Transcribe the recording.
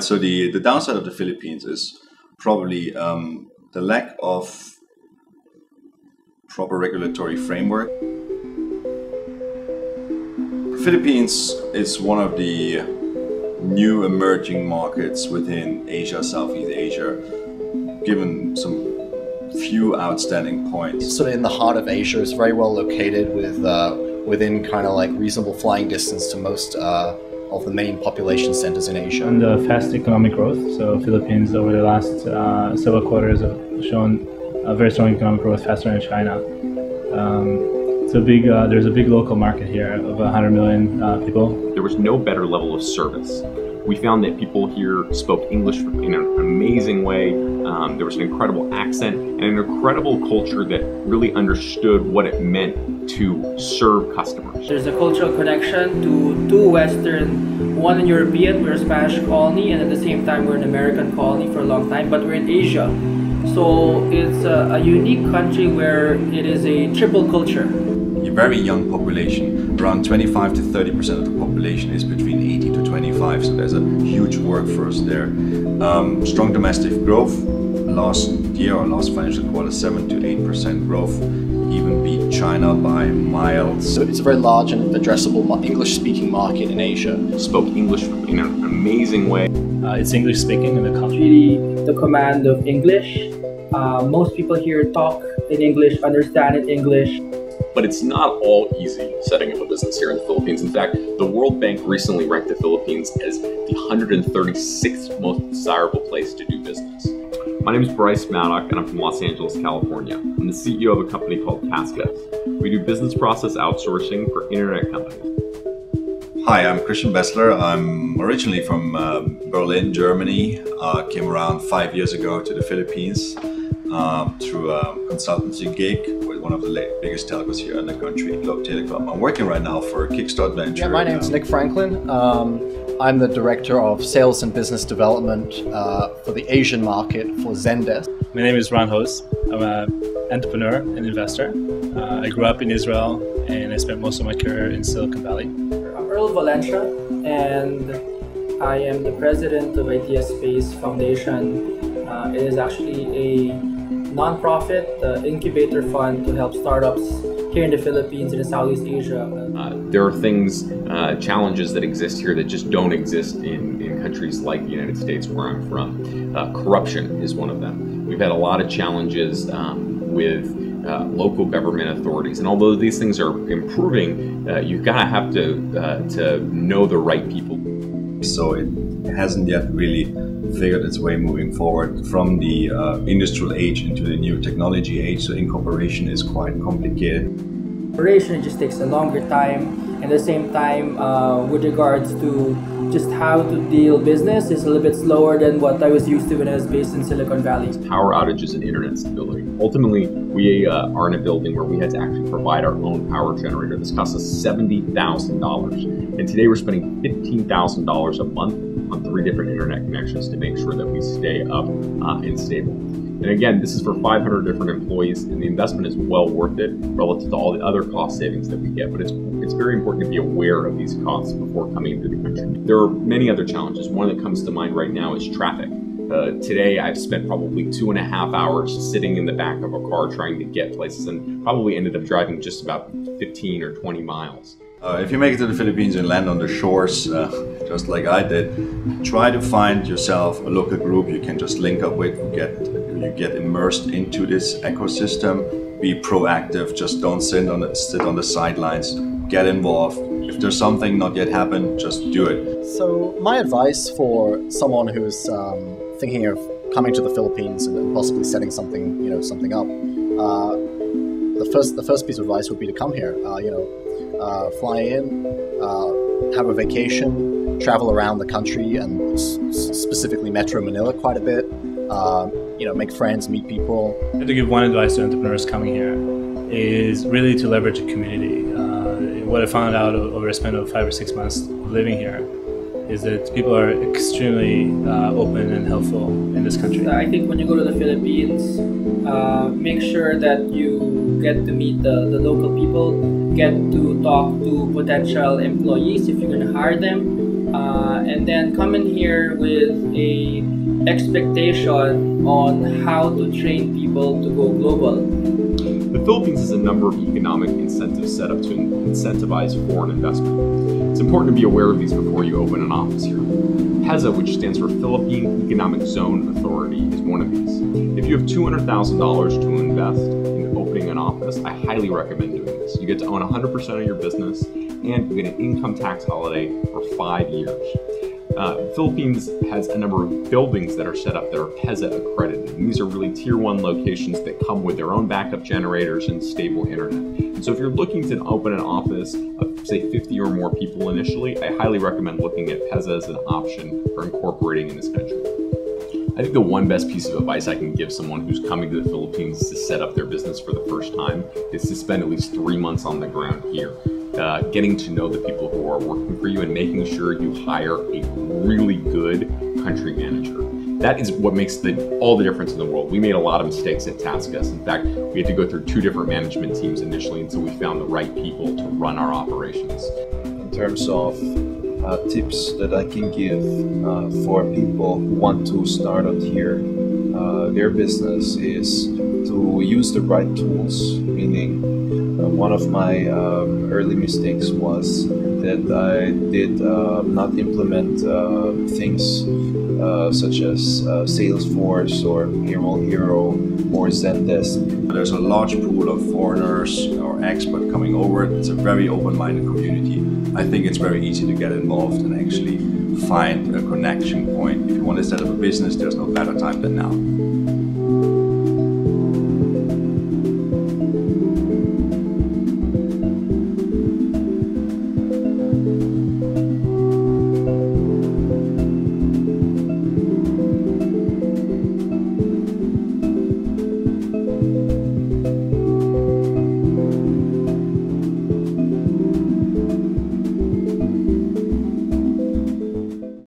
So the downside of the Philippines is probably the lack of proper regulatory framework. Philippines is one of the new emerging markets within Asia, Southeast Asia, given some few outstanding points. It's sort of in the heart of Asia. It's very well located within kind of like reasonable flying distance to most of the main population centers in Asia. And the fast economic growth. So Philippines over the last several quarters have shown a very strong economic growth, faster than China. There's a big local market here of 100 million people. There was no better level of service. We found that people here spoke English in an amazing way. There was an incredible accent and an incredible culture that really understood what it meant to serve customers. There's a cultural connection to two Western, one in European, we're a Spanish colony, and at the same time we're an American colony for a long time, but we're in Asia. So it's a unique country where it is a triple culture. A very young population, around 25 to 30% of the population is between 18 to 25, so there's a huge workforce there. Strong domestic growth, last year or last financial quarter 7 to 8% growth, even beat China by miles. So it's a very large and addressable English-speaking market in Asia. Spoke English in an amazing way. It's English speaking in the country. Really the command of English. Most people here talk in English, understand in English. But it's not all easy setting up a business here in the Philippines. In fact, the World Bank recently ranked the Philippines as the 136th most desirable place to do business. My name is Bryce Maddock, and I'm from Los Angeles, California. I'm the CEO of a company called Taskus. We do business process outsourcing for internet companies. Hi, I'm Christian Bessler. I'm originally from Berlin, Germany. Came around 5 years ago to the Philippines through a consultancy gig with one of the biggest telcos here in the country, Globe Telecom. I'm working right now for a Kickstart venture. Yeah, my name's Nick Franklin. I'm the Director of Sales and Business Development for the Asian market for Zendesk. My name is Ron Host. I'm an entrepreneur and investor. I grew up in Israel and I spent most of my career in Silicon Valley. I'm Earl Valencia, and I am the president of Idea Space Foundation. It is actually a non-profit incubator fund to help startups here in the Philippines and in Southeast Asia. There are things, challenges that exist here that just don't exist in countries like the United States, where I'm from. Corruption is one of them. We've had a lot of challenges with local government authorities, and although these things are improving, you've got to have to know the right people. So it hasn't yet really figured its way moving forward from the industrial age into the new technology age, so incorporation is quite complicated. Incorporation just takes a longer time, and at the same time with regards to just how to deal business is a little bit slower than what I was used to when I was based in Silicon Valley. Power outages and internet stability. Ultimately, we are in a building where we had to actually provide our own power generator. This cost us $70,000, and today we're spending $15,000 a month on 3 different internet connections to make sure that we stay up and stable. And again, this is for 500 different employees, and the investment is well worth it relative to all the other cost savings that we get. But it's very important to be aware of these costs before coming into the country. There are many other challenges. One that comes to mind right now is traffic. Today, I've spent probably 2.5 hours sitting in the back of a car trying to get places, and probably ended up driving just about 15 or 20 miles. If you make it to the Philippines and land on the shores, just like I did, try to find yourself a local group you can just link up with. You get immersed into this ecosystem. Be proactive. Just don't sit on the sidelines. Get involved. If there's something not yet happened, just do it. So my advice for someone who's thinking of coming to the Philippines and possibly setting something up, the first piece of advice would be to come here. Fly in, have a vacation, travel around the country, and specifically Metro Manila quite a bit. Make friends, meet people. To give one advice to entrepreneurs coming here is really to leverage a community. What I found out over a span of 5 or 6 months living here is that people are extremely open and helpful in this country. I think when you go to the Philippines, make sure that you get to meet the local people, get to talk to potential employees if you're going to hire them, and then come in here with a expectation on how to train people to go global. The Philippines has a number of economic incentives set up to incentivize foreign investment. It's important to be aware of these before you open an office here. PEZA, which stands for Philippine Economic Zone Authority, is one of these. If you have $200,000 to invest in opening an office, I highly recommend doing this. You get to own 100% of your business, and you get an income tax holiday for 5 years. Philippines has a number of buildings that are set up that are PEZA accredited. And these are really tier 1 locations that come with their own backup generators and stable internet. And so if you're looking to open an office of say 50 or more people initially, I highly recommend looking at PEZA as an option for incorporating in this country. I think the one best piece of advice I can give someone who's coming to the Philippines to set up their business for the first time is to spend at least 3 months on the ground here. Getting to know the people who are working for you and making sure you hire a really good country manager. That is what makes all the difference in the world. We made a lot of mistakes at TaskUs. In fact, we had to go through 2 different management teams initially until we found the right people to run our operations. In terms of tips that I can give for people who want to start out here, their business is to use the right tools, meaning one of my early mistakes was that I did not implement things such as Salesforce or PayrollHero or Zendesk. There's a large pool of foreigners or expats coming over. It's a very open-minded community. I think it's very easy to get involved and actually find a connection point. If you want to set up a business, there's no better time than now.